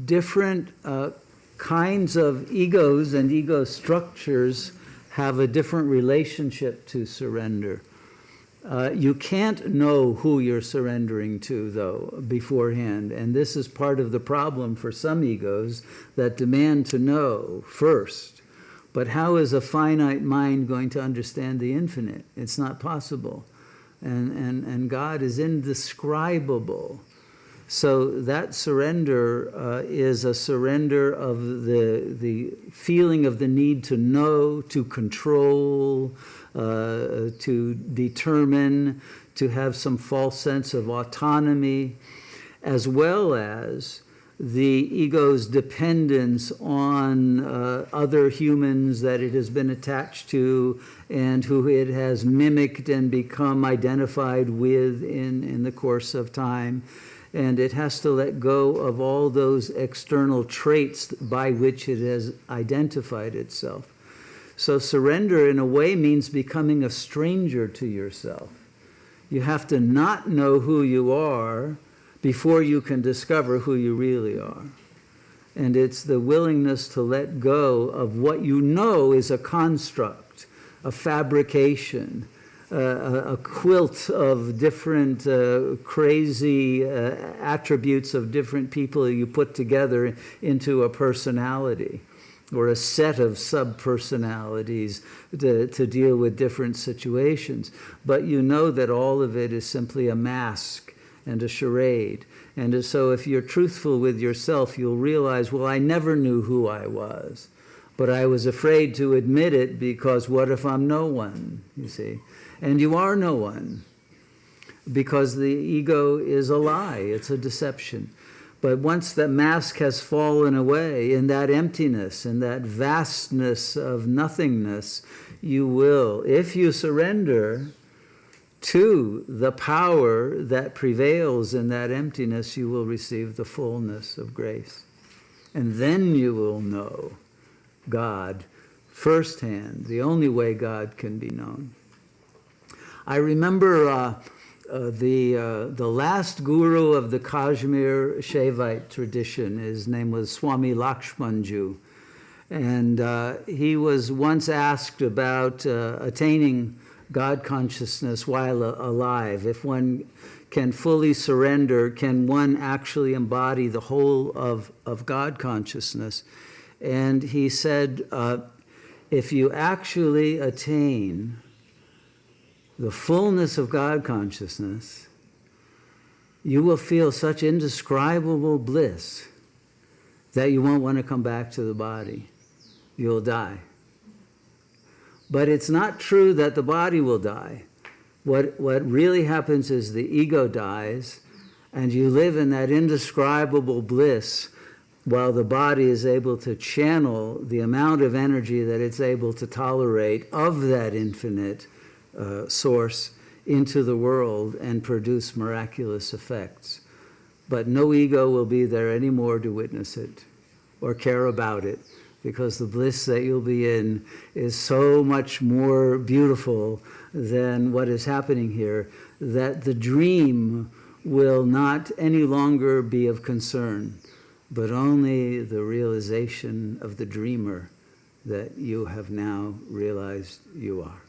different kinds of egos and ego structures have a different relationship to surrender. You can't know who you're surrendering to, though, beforehand. And this is part of the problem for some egos that demand to know first. But how is a finite mind going to understand the infinite? It's not possible. And God is indescribable. So that surrender is a surrender of the feeling of the need to know, to control, to determine, to have some false sense of autonomy, as well as the ego's dependence on other humans that it has been attached to and who it has mimicked and become identified with in the course of time. And it has to let go of all those external traits by which it has identified itself. So surrender, in a way, means becoming a stranger to yourself. You have to not know who you are before you can discover who you really are. And it's the willingness to let go of what you know is a construct, a fabrication, a quilt of different crazy attributes of different people you put together into a personality or a set of sub-personalities to deal with different situations. But you know that all of it is simply a mask and a charade. And so if you're truthful with yourself, you'll realize, well, I never knew who I was, but I was afraid to admit it because what if I'm no one, you see? And you are no one, because the ego is a lie, it's a deception. But once the mask has fallen away, in that emptiness, in that vastness of nothingness, you will, if you surrender to the power that prevails in that emptiness, you will receive the fullness of grace. And then you will know God firsthand, the only way God can be known. I remember the last guru of the Kashmir Shaivite tradition. His name was Swami Lakshmanju. And he was once asked about attaining God consciousness while alive. If one can fully surrender, can one actually embody the whole of God consciousness? And he said, if you actually attain the fullness of God consciousness, you will feel such indescribable bliss that you won't want to come back to the body. You'll die. But it's not true that the body will die. What really happens is the ego dies, and you live in that indescribable bliss while the body is able to channel the amount of energy that it's able to tolerate of that infinite source into the world and produce miraculous effects. But no ego will be there anymore to witness it or care about it, because the bliss that you'll be in is so much more beautiful than what is happening here, that the dream will not any longer be of concern, but only the realization of the dreamer that you have now realized you are.